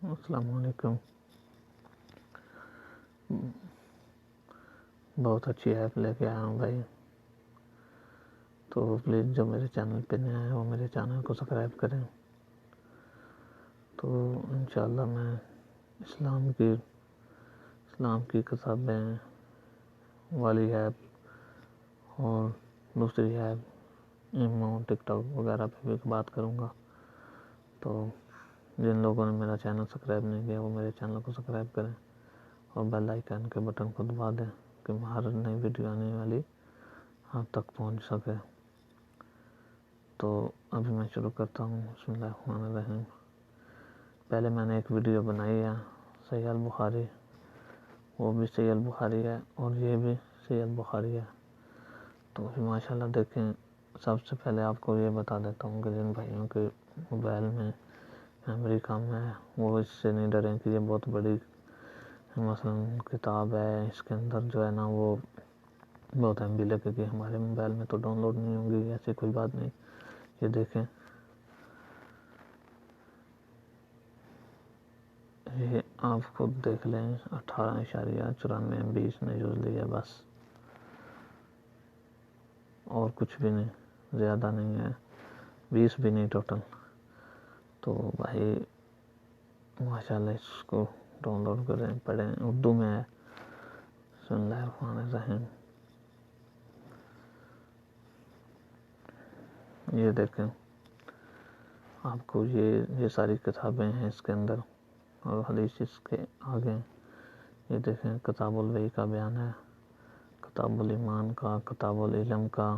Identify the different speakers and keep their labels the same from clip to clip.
Speaker 1: السلام علیکم. بہت اچھی ایپ لے کے آیا ہوں بھائی. تو پلیز جو میرے چینل پہ نیا ہے وہ میرے چینل کو سبسکرائب کریں. تو انشاءاللہ میں اسلام کی کتابیں والی ایپ اور دوسری ایپ ایمو ٹک ٹاک وغیرہ پہ بھی بات کروں گا. تو جن لوگوں نے میرا چینل سبسکرائب نہیں کیا وہ میرے چینل کو سبسکرائب کریں اور بیل آئیکن کے بٹن کو دبا دیں کہ ہر نئی ویڈیو آنے والی آپ تک پہنچ سکے. تو ابھی میں شروع کرتا ہوں. بسم اللہ الرحمن الرحیم. پہلے میں نے ایک ویڈیو بنائی ہے صحیح البخاری، وہ بھی صحیح البخاری ہے اور یہ بھی صحیح البخاری ہے. تو ماشاءاللہ دیکھیں. سب سے پہلے آپ کو یہ بتا دیتا ہوں کہ جن بھائیوں کے موبائل میں میموری کم ہے وہ اس سے نہیں ڈریں کہ یہ بہت بڑی مثلا کتاب ہے. اس کے اندر جو ہے نا وہ بہت ایم بی لگے گی. ہمارے موبائل میں تو ڈاؤن لوڈ نہیں ہوگی، ایسی کوئی بات نہیں. یہ دیکھیں، یہ آپ خود دیکھ لیں. 18.94 MB اس نے یوز لی ہے بس، اور کچھ بھی نہیں، زیادہ نہیں ہے، 20 بھی نہیں ٹوٹل. تو بھائی ماشاءاللہ اس کو ڈاؤن لوڈ کریں، پڑھیں. اردو میں ہے. بسم اللہ الرحمن الرحیم. یہ دیکھیں آپ کو یہ ساری کتابیں ہیں اس کے اندر اور حدیث اس کے آگے. یہ دیکھیں کتاب الوحی کا بیان ہے، کتاب الایمان کا، کتاب العلم کا.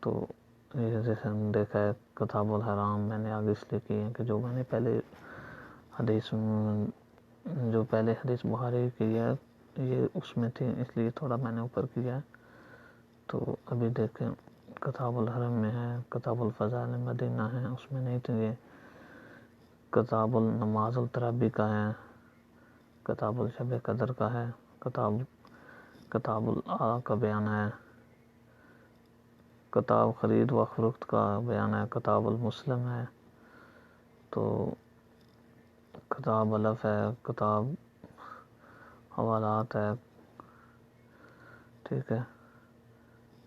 Speaker 1: تو یہ جیسے ہم دیکھا ہے کتاب الحرام میں نے آگے اس لیے کی ہے کہ جو میں نے پہلے حدیث بخاری کی ہے یہ اس میں تھی، اس لیے تھوڑا میں نے اوپر کیا ہے. تو ابھی دیکھیں کتاب الحرم میں ہے، کتاب الفضائل مدینہ ہے، اس میں نہیں تھی. یہ کتاب النماز التراویح کا ہے، کتاب الشب قدر کا ہے، کتاب الآ کا بیان ہے، کتاب خرید و فروخت کا بیان ہے، کتاب المسلم ہے. تو کتاب علف ہے، کتاب حوالات ہے، ٹھیک ہے.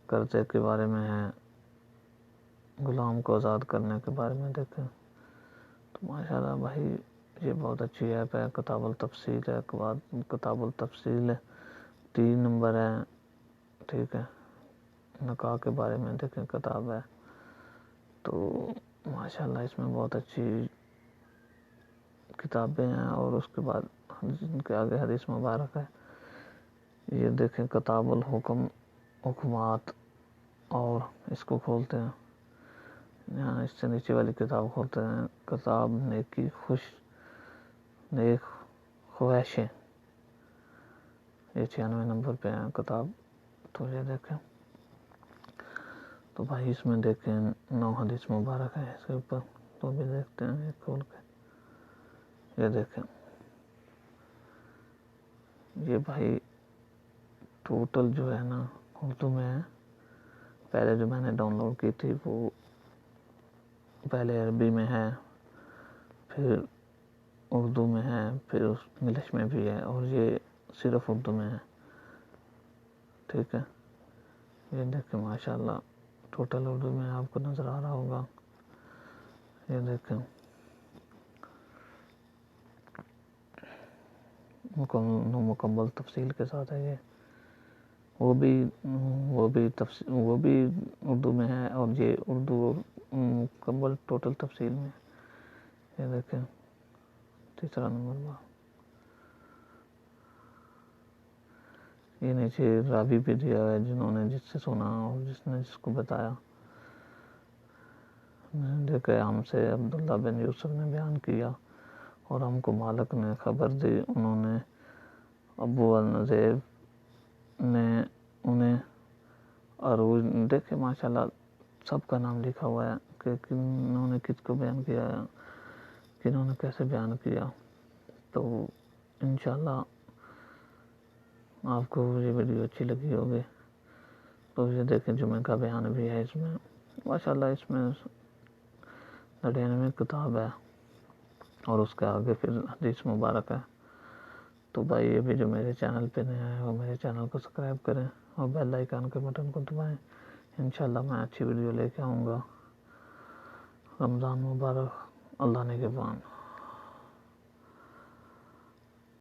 Speaker 1: قرضے کے بارے میں ہے، غلام کو آزاد کرنے کے بارے میں دیکھیں. تو ماشاءاللہ بھائی یہ بہت اچھی ایپ ہے. کتاب التفصیل ہے، کتاب التفصیل 3 نمبر ہے، ٹھیک ہے. نکاح کے بارے میں دیکھیں کتاب ہے. تو ماشاءاللہ اس میں بہت اچھی کتابیں ہیں. اور اس کے بعد جن کے آگے حدیث مبارک ہے. یہ دیکھیں کتاب الحکم، حکمات. اور اس کو کھولتے ہیں، یہاں اس سے نیچے والی کتاب کھولتے ہیں، کتاب نیک خواہشیں. یہ 96 نمبر پہ ہیں کتاب. تو یہ دیکھیں. تو بھائی اس میں دیکھیں 9 حدیث مبارک ہے اس کے اوپر. تو بھی دیکھتے ہیں یہ کھول کے. یہ دیکھیں یہ بھائی ٹوٹل جو ہے نا اردو میں ہے. پہلے جو میں نے ڈاؤن لوڈ کی تھی وہ پہلے عربی میں ہے، پھر اردو میں ہے، پھر انگلش میں بھی ہے، اور یہ صرف اردو میں ہے، ٹھیک ہے. یہ دیکھیں ماشاءاللہ ٹوٹل اردو میں آپ کو نظر آ رہا ہوگا. یہ دیکھیں مکمل تفصیل کے ساتھ ہے. یہ وہ بھی اردو میں ہے، اور یہ اردو مکمل ٹوٹل تفصیل میں. یہ دیکھیں 3 نمبر. یہ نیچے راوی بھی دیا ہے، جنہوں نے جس سے سنا اور جس نے جس کو بتایا. دیکھے ہم سے عبداللہ بن یوسف نے بیان کیا اور ہم کو مالک نے خبر دی. انہوں نے ابو النضیر نے انہیں عروج. دیکھے ماشاءاللہ سب کا نام لکھا ہوا ہے کہ انہوں نے کس کو بیان کیا ہے، کہ انہوں نے کیسے بیان کیا. تو انشاءاللہ آپ کو یہ ویڈیو اچھی لگی ہوگی. تو یہ دیکھیں جمعہ کا بیان بھی ہے اس میں. ماشاءاللہ اس میں 99 کتاب ہے. اور اس کے آگے پھر حدیث مبارک ہے. تو بھائی ابھی جو میرے چینل پہ نیا ہے وہ میرے چینل کو سبسکرائب کریں اور بیل آئیکن کے بٹن کو دبائیں. انشاءاللہ میں اچھی ویڈیو لے کے آؤں گا. رمضان مبارک. اللہ نگہبان.